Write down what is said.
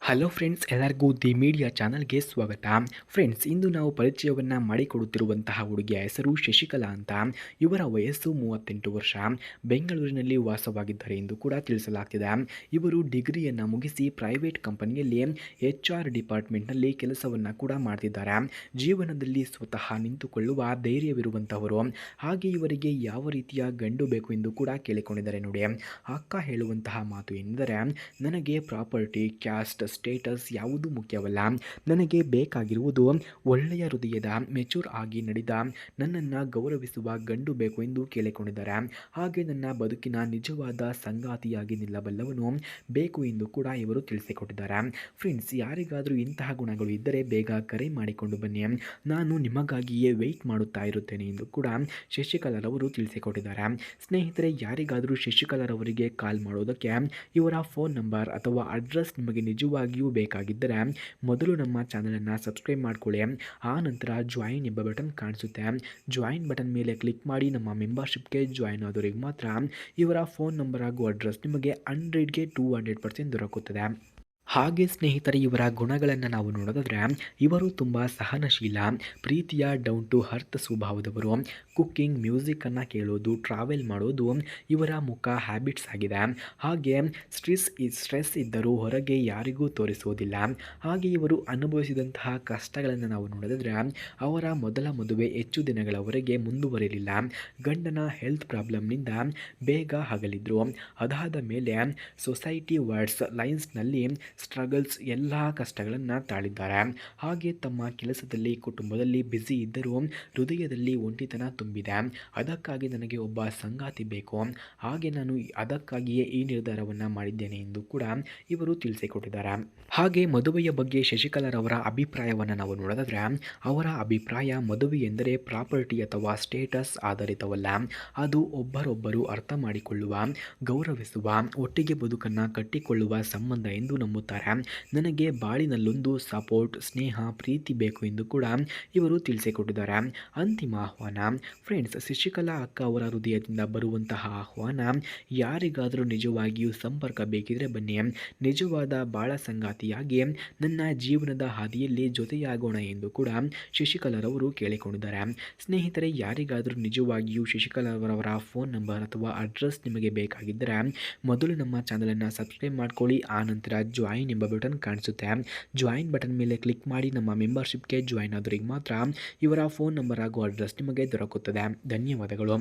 Hello friends, ಎಲ್ಲರಿಗೂ the media ಚಾನಲ್ಗೆ ಸ್ವಾಗತ. ಫ್ರೆಂಡ್ಸ್, ಇಂದು ನಾವು ಪರಿಚಯವನ್ನು ಮಾಡಿಕೊಡುತ್ತಿರುವಂತಹ ಹುಡುಗಿಯ ಹೆಸರು ಶಶಿಕಲಾ ಅಂತ. ಇವರ ವಯಸ್ಸು 38 ವರ್ಷ. ಬೆಂಗಳೂರಿನಲ್ಲಿ ವಾಸವಾಗಿದ್ದಾರೆ ಎಂದು ಕೂಡ ತಿಳಿಸಲಾಗ್ತಿದೆ. ಇವರು ಡಿಗ್ರಿಯನ್ನು ಮುಗಿಸಿ ಪ್ರೈವೇಟ್ ಕಂಪನಿಯಲ್ಲಿ HR ಡಿಪಾರ್ಟ್ಮೆಂಟ್ನಲ್ಲಿ ಕೆಲಸವನ್ನು ಕೂಡ ಮಾಡ್ತಿದ್ದಾರೆ. ಜೀವನದಲ್ಲಿ ಸ್ವತಃ ನಿಂತುಕೊಳ್ಳುವ ಧೈರ್ಯವಿರುವಂತಹವರು. ಹಾಗೆ ಇವರಿಗೆ ಯಾವ ರೀತಿಯ ಗಂಡು ಬೇಕು ಎಂದು ಕೂಡ ಕೇಳಿಕೊಂಡಿದ್ದಾರೆ ನೋಡಿ. ಅಕ್ಕ ಹೇಳುವಂತಹ ಮಾತು ಏನೆಂದರೆ, ನನಗೆ ಪ್ರಾಪರ್ಟಿ, ಕ್ಯಾಸ್ಟ್, ಸ್ಟೇಟಸ್ ಯಾವುದೂ ಮುಖ್ಯವಲ್ಲ. ನನಗೆ ಬೇಕಾಗಿರುವುದು ಒಳ್ಳೆಯ ಹೃದಯದ, ಮೆಚೂರ್ ಆಗಿ ನಡೆದ, ನನ್ನನ್ನು ಗೌರವಿಸುವ ಗಂಡು ಬೇಕು ಎಂದು ಕೇಳಿಕೊಂಡಿದ್ದಾರೆ. ಹಾಗೆ ನನ್ನ ಬದುಕಿನ ನಿಜವಾದ ಸಂಗಾತಿಯಾಗಿ ನಿಲ್ಲಬಲ್ಲವನು ಬೇಕು ಎಂದು ಕೂಡ ಇವರು ತಿಳಿಸಿಕೊಟ್ಟಿದ್ದಾರೆ. ಫ್ರೆಂಡ್ಸ್, ಯಾರಿಗಾದರೂ ಇಂತಹ ಗುಣಗಳು ಇದ್ದರೆ ಬೇಗ ಕರೆ ಮಾಡಿಕೊಂಡು ಬನ್ನಿ, ನಾನು ನಿಮಗಾಗಿಯೇ ವೆಯ್ಟ್ ಮಾಡುತ್ತಾ ಇರುತ್ತೇನೆ ಎಂದು ಕೂಡ ಶಶಿಕಲಾರವರು ತಿಳಿಸಿಕೊಟ್ಟಿದ್ದಾರೆ. ಸ್ನೇಹಿತರೆ, ಯಾರಿಗಾದರೂ ಶಶಿಕಲಾರವರಿಗೆ ಕಾಲ್ ಮಾಡೋದಕ್ಕೆ ಇವರ ಫೋನ್ ನಂಬರ್ ಅಥವಾ ಅಡ್ರೆಸ್ ನಿಮಗೆ ನಿಜವಾಗಿಯೂ ಬೇಕಾಗಿದ್ದರೆ ಮೊದಲು ನಮ್ಮ ಚಾನಲನ್ನು ಸಬ್ಸ್ಕ್ರೈಬ್ ಮಾಡ್ಕೊಳ್ಳಿ. ಆ ನಂತರ ಜಾಯಿನ್ ಎಂಬ ಬಟನ್ ಕಾಣಿಸುತ್ತೆ. ಜಾಯಿನ್ ಬಟನ್ ಮೇಲೆ ಕ್ಲಿಕ್ ಮಾಡಿ ನಮ್ಮ ಮೆಂಬರ್ಶಿಪ್ಗೆ ಜಾಯಿನ್ ಆದವರಿಗೆ ಮಾತ್ರ ಇವರ ಫೋನ್ ನಂಬರ್ ಹಾಗೂ ಅಡ್ರೆಸ್ ನಿಮಗೆ 100ಗೆ 200% ದೊರಕುತ್ತದೆ. ಹಾಗೆ ಸ್ನೇಹಿತರೆ, ಇವರ ಗುಣಗಳನ್ನು ನಾವು ನೋಡೋದಾದರೆ, ಇವರು ತುಂಬ ಸಹನಶೀಲ, ಪ್ರೀತಿಯ, ಡೌನ್ ಟು ಅರ್ತ್ ಸ್ವಭಾವದವರು. ಕುಕ್ಕಿಂಗ್, ಮ್ಯೂಸಿಕನ್ನು ಕೇಳೋದು, ಟ್ರಾವೆಲ್ ಮಾಡೋದು ಇವರ ಮುಖ ಹ್ಯಾಬಿಟ್ಸ್ ಆಗಿದೆ. ಹಾಗೆ ಸ್ಟ್ರೆಸ್ ಇದ್ದರೂ ಹೊರಗೆ ಯಾರಿಗೂ ತೋರಿಸುವುದಿಲ್ಲ. ಹಾಗೆ ಇವರು ಅನುಭವಿಸಿದಂತಹ ಕಷ್ಟಗಳನ್ನು ನಾವು ನೋಡೋದಾದರೆ, ಅವರ ಮೊದಲ ಮದುವೆ ಹೆಚ್ಚು ದಿನಗಳವರೆಗೆ ಮುಂದುವರಿಯಲಿಲ್ಲ. ಗಂಡನ ಹೆಲ್ತ್ ಪ್ರಾಬ್ಲಮ್ನಿಂದ ಬೇಗ ಅಗಲಿದ್ರು. ಅದಾದ ಮೇಲೆ ಸೊಸೈಟಿ ವರ್ಡ್ಸ್ ಲೈನ್ಸ್ನಲ್ಲಿ ಸ್ಟ್ರಗಲ್ಸ್, ಎಲ್ಲ ಕಷ್ಟಗಳನ್ನು ತಾಳಿದ್ದಾರೆ. ಹಾಗೆ ತಮ್ಮ ಕೆಲಸದಲ್ಲಿ, ಕುಟುಂಬದಲ್ಲಿ ಬ್ಯುಸಿ ಇದ್ದರೂ ಹೃದಯದಲ್ಲಿ ಒಂಟಿತನ ತುಂಬಿದೆ. ಅದಕ್ಕಾಗಿ ನನಗೆ ಒಬ್ಬ ಸಂಗಾತಿ ಬೇಕು, ಹಾಗೆ ನಾನು ಅದಕ್ಕಾಗಿಯೇ ಈ ನಿರ್ಧಾರವನ್ನು ಮಾಡಿದ್ದೇನೆ ಎಂದು ಕೂಡ ಇವರು ತಿಳಿಸಿಕೊಟ್ಟಿದ್ದಾರೆ. ಹಾಗೆ ಮದುವೆಯ ಬಗ್ಗೆ ಶಶಿಕಲಾರವರ ಅಭಿಪ್ರಾಯವನ್ನು ನಾವು ನೋಡೋದಾದರೆ, ಅವರ ಅಭಿಪ್ರಾಯ ಮದುವೆ ಎಂದರೆ ಪ್ರಾಪರ್ಟಿ ಅಥವಾ ಸ್ಟೇಟಸ್ ಆಧಾರಿತವಲ್ಲ. ಅದು ಒಬ್ಬರೊಬ್ಬರು ಅರ್ಥ ಮಾಡಿಕೊಳ್ಳುವ, ಗೌರವಿಸುವ, ಒಟ್ಟಿಗೆ ಬದುಕನ್ನು ಕಟ್ಟಿಕೊಳ್ಳುವ ಸಂಬಂಧ ಎಂದು ನಂಬುತ್ತಾರೆ. ನನಗೆ ಬಾಳಿನಲ್ಲೊಂದು ಸಪೋರ್ಟ್, ಸ್ನೇಹ, ಪ್ರೀತಿ ಬೇಕು ಎಂದು ಕೂಡ ಇವರು ತಿಳಿಸಿಕೊಟ್ಟಿದ್ದಾರೆ. ಅಂತಿಮ ಆಹ್ವಾನ. ಫ್ರೆಂಡ್ಸ್, ಶಶಿಕಲಾ ಅಕ್ಕ ಅವರ ಹೃದಯದಿಂದ ಬರುವಂತಹ ಆಹ್ವಾನ, ಯಾರಿಗಾದರೂ ನಿಜವಾಗಿಯೂ ಸಂಪರ್ಕ ಬೇಕಿದ್ರೆ ಬನ್ನಿ, ನಿಜವಾದ ಬಾಳ ಸಂಗಾತಿಯಾಗಿ ನನ್ನ ಜೀವನದ ಹಾದಿಯಲ್ಲಿ ಜೊತೆಯಾಗೋಣ ಎಂದು ಕೂಡ ಶಶಿಕಲಾರವರು ಕೇಳಿಕೊಂಡಿದ್ದಾರೆ. ಸ್ನೇಹಿತರೆ, ಯಾರಿಗಾದರೂ ನಿಜವಾಗಿಯೂ ಶಶಿಕಲಾರವರ ಫೋನ್ ನಂಬರ್ ಅಥವಾ ಅಡ್ರೆಸ್ ನಿಮಗೆ ಬೇಕಾಗಿದ್ದರೆ ಮೊದಲು ನಮ್ಮ ಚಾನಲನ್ನು ಸಬ್ಸ್ಕ್ರೈಬ್ ಮಾಡ್ಕೊಳ್ಳಿ. ಆ ನಂತರ ಜಾಯಿನ್ ಎಂಬ ಬಟನ್ ಕಾಣಿಸುತ್ತೆ. ಜಾಯಿನ್ ಬಟನ್ ಮೇಲೆ ಕ್ಲಿಕ್ ಮಾಡಿ ನಮ್ಮ ಮೆಂಬರ್ಶಿಪ್ಗೆ ಜಾಯಿನ್ ಆದವರಿಗೆ ಮಾತ್ರ ಇವರ ಫೋನ್ ನಂಬರ್ ಹಾಗೂ ಅಡ್ರೆಸ್ ನಿಮಗೆ ದೊರಕುತ್ತದೆ. ಧನ್ಯವಾದಗಳು.